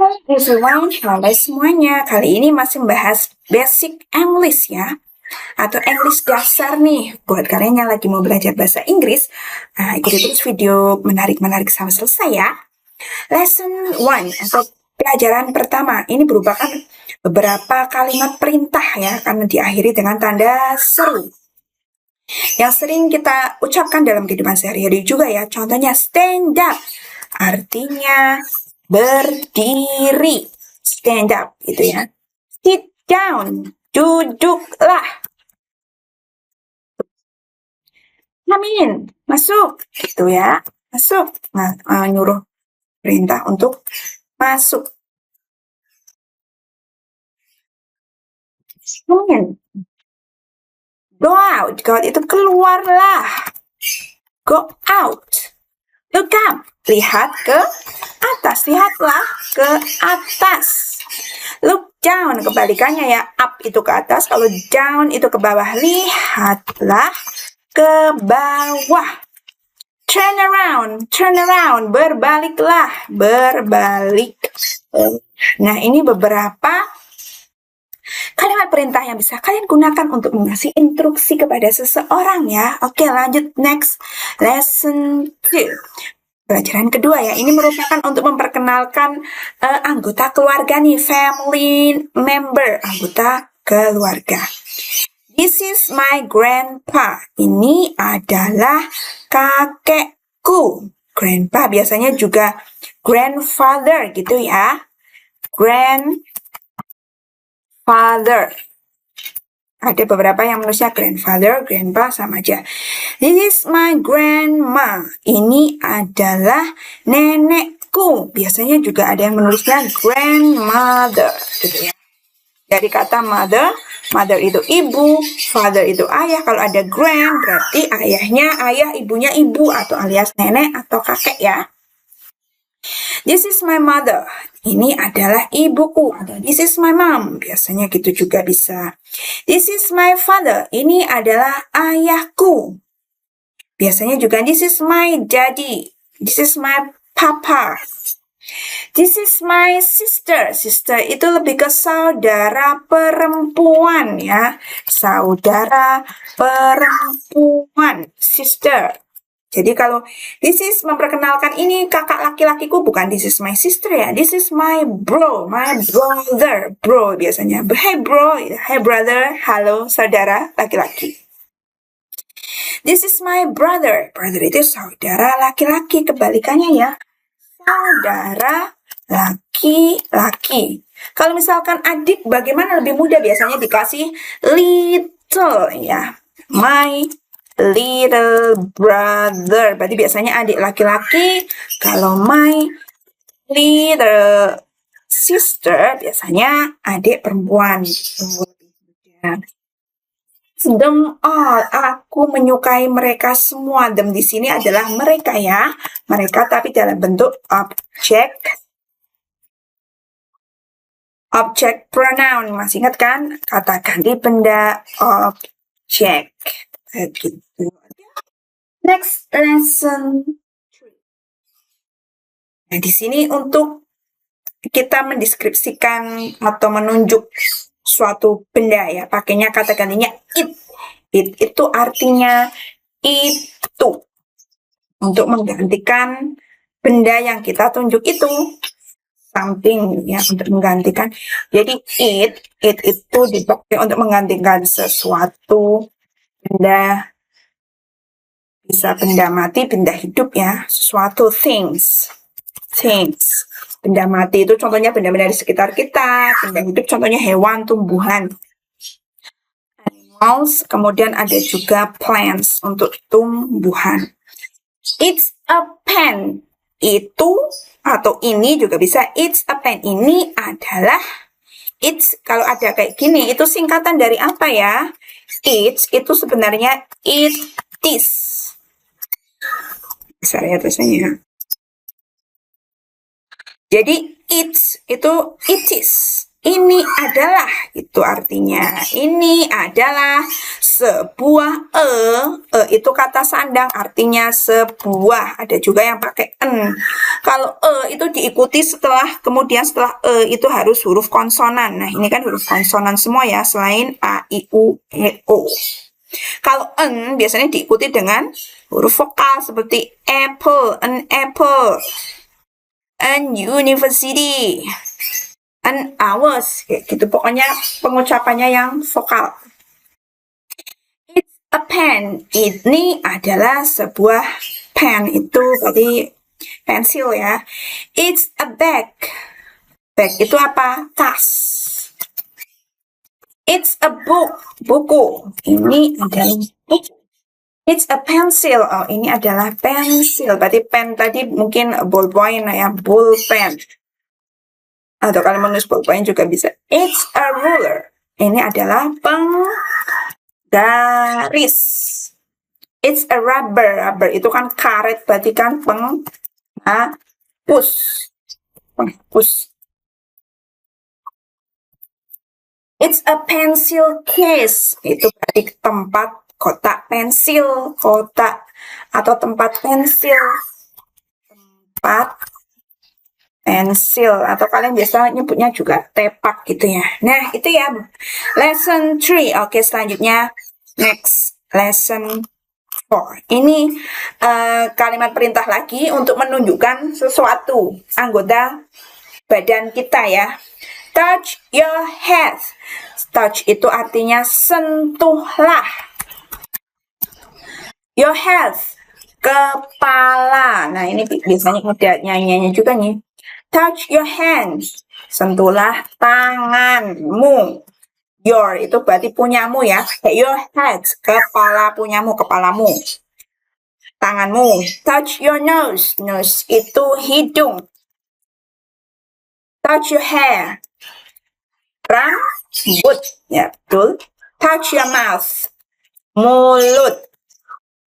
Everyone, halo semuanya. Kali ini masih membahas basic English ya, atau English dasar nih. Buat kalian yang lagi mau belajar bahasa Inggris, ikuti terus video menarik-menarik sampai selesai ya. Lesson 1 atau pelajaran pertama ini merupakan beberapa kalimat perintah ya, karena diakhiri dengan tanda seru. Yang sering kita ucapkan dalam kehidupan sehari-hari juga ya. Contohnya stand up, artinya berdiri, stand up gitu ya. Sit down, duduklah. Come in, masuk gitu ya. Masuk, nyuruh perintah untuk masuk. Come in. Go out, go out itu keluarlah. Go out. Look up, lihat ke atas, lihatlah ke atas. Look down, kebalikannya ya, up itu ke atas, kalau down itu ke bawah, lihatlah ke bawah. Turn around, berbaliklah, berbalik. Nah, ini beberapa kalimat perintah yang bisa kalian gunakan untuk mengasih instruksi kepada seseorang ya. Oke, lanjut next. Lesson 2. Pelajaran kedua ya, ini merupakan untuk memperkenalkan anggota keluarga nih, family member, anggota keluarga. This is my grandpa. Ini adalah kakekku. Grandpa biasanya juga grandfather gitu ya. Grandfather. Ada beberapa yang menulisnya grandfather, grandpa sama aja. This is my grandma. Ini adalah nenekku. Biasanya juga ada yang menulisnya grandmother gitu ya. Dari kata mother itu ibu, father itu ayah. Kalau ada grand berarti ayahnya ayah, ibunya ibu atau alias nenek atau kakek ya. This is my mother. Ini adalah ibuku. This is my mom. Biasanya gitu juga bisa. This is my father. Ini adalah ayahku. Biasanya juga this is my daddy. This is my papa. This is my sister. Sister itu lebih ke saudara perempuan ya. Saudara perempuan. Sister. Jadi kalau this is memperkenalkan ini kakak laki-lakiku, bukan this is my sister ya. This is my bro, my brother. Bro biasanya. Hey bro, hey brother, halo saudara laki-laki. This is my brother. Brother itu saudara laki-laki, kebalikannya ya. Saudara laki-laki. Kalau misalkan adik, bagaimana lebih mudah? Biasanya dikasih little ya. My little brother. Berarti biasanya adik laki-laki. Kalau my little sister, biasanya adik perempuan. Them all, aku menyukai mereka semua. Them di sini adalah mereka ya. Mereka tapi dalam bentuk object pronoun. Masih ingat kan? Kata ganti benda object. Begitu. Next lesson 3. Nah, di sini untuk kita mendeskripsikan atau menunjuk suatu benda ya, pakainya kata gantinya it. It itu artinya itu. Untuk menggantikan benda yang kita tunjuk itu. Something ya, untuk menggantikan. Jadi it itu dipakai untuk menggantikan sesuatu benda, bisa benda mati, benda hidup ya, sesuatu things. Benda mati itu contohnya benda-benda di sekitar kita, benda hidup contohnya hewan, tumbuhan, animals, kemudian ada juga plants untuk tumbuhan. It's a pen. Itu atau ini juga bisa. It's a pen. Ini adalah it's. Kalau ada kayak gini, itu singkatan dari apa ya? It's itu sebenarnya it is. Bisa ya tulisannya. Jadi it's itu it is. Ini adalah, itu artinya. Ini adalah sebuah itu kata sandang artinya sebuah. Ada juga yang pakai en. Kalau itu diikuti kemudian setelah itu harus huruf konsonan. Nah, ini kan huruf konsonan semua ya, selain a, i, u, e, o. Kalau en biasanya diikuti dengan huruf vokal seperti apple, an apple, an university, an hours, kayak gitu. Pokoknya pengucapannya yang vokal. It's a pen. Ini adalah sebuah pen. Itu tadi pensil ya. It's a bag. Bag itu apa? Tas. It's a book. Buku. Ini adalah buku. It's a pencil. Oh, ini adalah pensil. Berarti pen tadi mungkin ballpoint ya, bullpen. Atau kalau menulis ballpoint juga bisa. It's a ruler. Ini adalah penggaris. It's a rubber. Rubber itu kan karet, berarti kan penghapus. Penghapus. It's a pencil case. Itu berarti tempat kotak pensil, kotak atau tempat pensil. Tempat pensil, atau kalian biasa nyebutnya juga tepak gitu ya. Nah, itu ya lesson 3. Oke, selanjutnya next lesson 4. Ini kalimat perintah lagi untuk menunjukkan sesuatu anggota badan kita ya. Touch your head. Touch itu artinya sentuhlah. Your head, kepala. Nah, ini biasanya ada nyanyiannya juga nih. Touch your hands, sentuhlah tanganmu. Your itu berarti punyamu ya. Your head, kepala punyamu, kepalamu. Tanganmu. Touch your nose, nose itu hidung. Touch your hair, rambut, ya betul. Touch your mouth, mulut.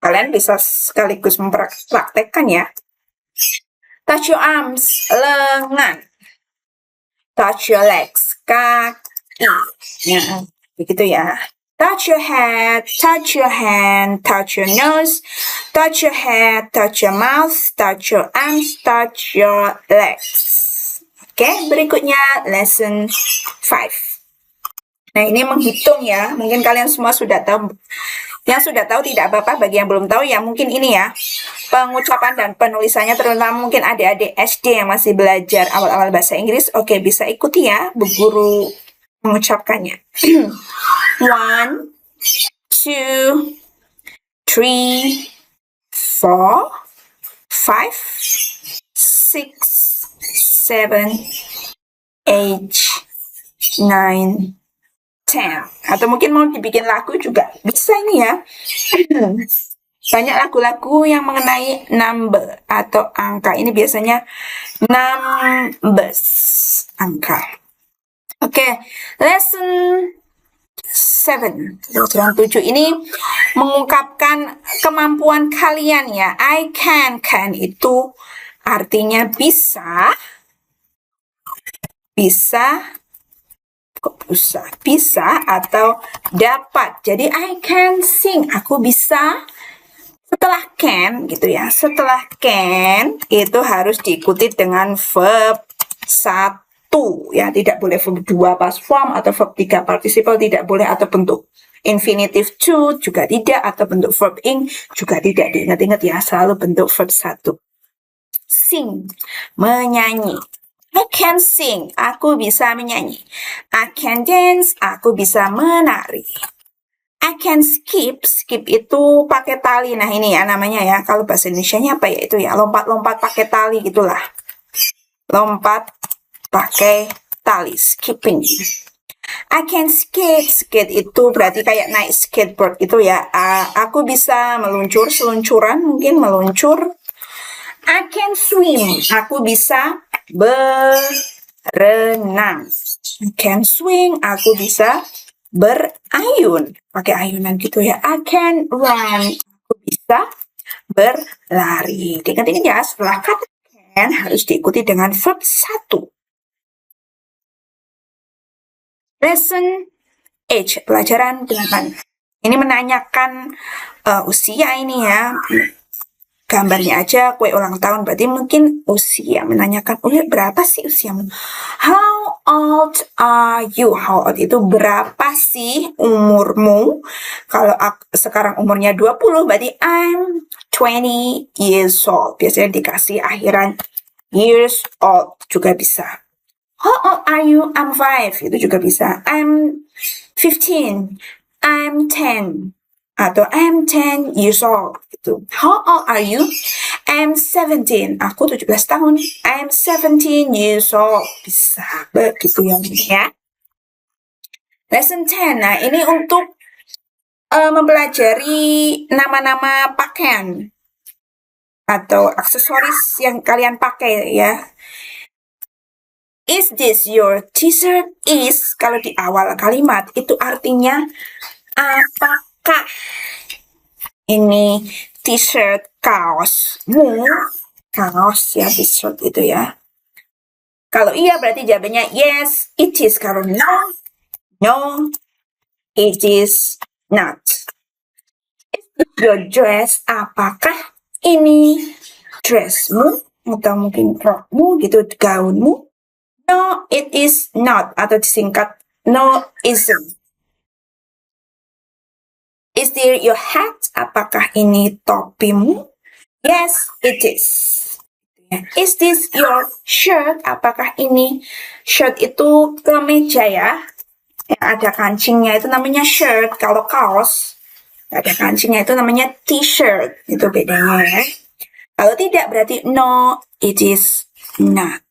Kalian bisa sekaligus mempraktekkan ya. Touch your arms, lengan. Touch your legs, kaki. Ya, begitu ya. Touch your head, touch your hand, touch your nose, touch your head, touch your mouth, touch your arms, touch your legs. Oke, berikutnya lesson 5. Nah, ini menghitung ya. Mungkin kalian semua sudah tahu. Yang sudah tahu tidak apa-apa, bagi yang belum tahu ya mungkin ini ya. Pengucapan dan penulisannya terutama mungkin adik-adik SD yang masih belajar awal-awal bahasa Inggris. Oke, bisa ikuti ya Bu Guru mengucapkannya. 1, 2, 3, 4, 5, 6, 7, 8, 9, 10. Atau mungkin mau dibikin lagu juga bisa ini ya. Banyak lagu-lagu yang mengenai number atau angka. Ini biasanya numbers, angka. Oke, lesson 7. Pelajaran 7 ini mengungkapkan kemampuan kalian ya. I can itu artinya bisa. Bisa atau dapat. Jadi I can sing, aku bisa. Setelah can gitu ya. Setelah can itu harus diikuti dengan verb 1 ya, tidak boleh verb 2 past form atau verb 3 participle tidak boleh, atau bentuk infinitive to juga tidak, atau bentuk verb ing juga tidak. Diingat-ingat ya, selalu bentuk verb 1. Sing, menyanyi. I can sing, aku bisa menyanyi. I can dance, aku bisa menari. I can skip itu pakai tali. Nah, ini ya namanya ya. Kalau bahasa Indonesianya apa ya itu ya? Lompat-lompat pakai tali gitulah. Lompat pakai tali, skipping. I can skate itu berarti kayak naik skateboard itu ya. Aku bisa meluncur, seluncuran mungkin meluncur. I can swim, aku bisa berenang. I can swing, aku bisa berayun, pakai ayunan gitu ya. I can run, aku bisa berlari. Ingat-ingat ya, setelah kata can harus diikuti dengan verb 1. Lesson H, pelajaran 8. Ini menanyakan usia ini ya. Gambarnya aja kue ulang tahun, berarti mungkin usia. Menanyakan, berapa sih usiamu? How old are you? How old itu berapa sih umurmu? Kalau sekarang umurnya 20, berarti I'm 20 years old. Biasanya dikasih akhiran years old juga bisa. How old are you? I'm 5. Itu juga bisa. I'm 15. I'm 10. Atau I'm 10 years old. Gitu. How old are you? I'm 17. Aku 17 tahun. I'm 17 years old. Bisa begitu ya. Lesson 10. Nah, ini untuk mempelajari nama-nama pakaian atau aksesoris yang kalian pakai ya. Is this your t-shirt? Is, kalau di awal kalimat, itu artinya apakah ini t-shirt kaosmu? Kaos ya, t-shirt itu ya. Kalau iya berarti jawabannya yes, it is. Kalau no, it is not. Is this your dress? Apakah ini dressmu? Atau mungkin rokmu gitu, gaunmu? No, it is not, atau disingkat no isn't. Is there your hat? Apakah ini topimu? Yes, it is. Is this your shirt? Apakah ini shirt itu kemeja ya? Yang ada kancingnya itu namanya shirt. Kalau kaos ada kancingnya itu namanya t-shirt. Itu bedanya ya. Kalau tidak berarti no, it is not.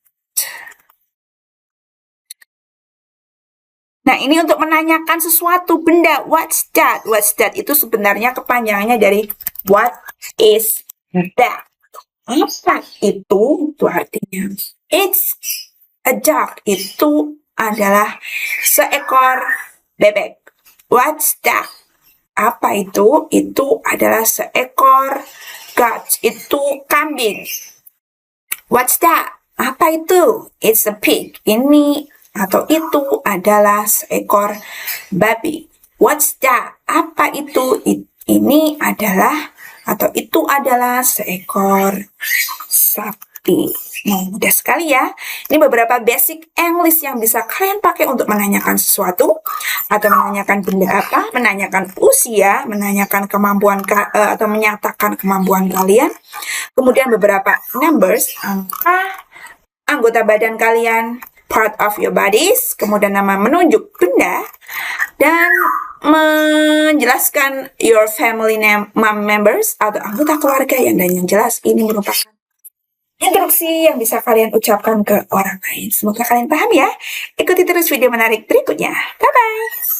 Nah, ini untuk menanyakan sesuatu benda. What's that? What's that? Itu sebenarnya kepanjangannya dari what is that? Apa itu? Itu artinya. It's a duck. Itu adalah seekor bebek. What's that? Apa itu? Itu adalah seekor goat. Itu kambing. What's that? Apa itu? It's a pig. Ini atau itu adalah seekor babi. What's that? Apa itu? Ini adalah atau itu adalah seekor sapi. Nah, mudah sekali ya. Ini beberapa basic English yang bisa kalian pakai untuk menanyakan sesuatu atau menanyakan benda apa, menanyakan usia, menanyakan kemampuan atau menyatakan kemampuan kalian. Kemudian beberapa numbers, angka, anggota badan kalian, part of your bodies, kemudian nama menunjuk benda, dan menjelaskan your family name members atau anggota keluarga dan yang jelas ini merupakan instruksi yang bisa kalian ucapkan ke orang lain. Semoga kalian paham ya. Ikuti terus video menarik berikutnya. Bye-bye.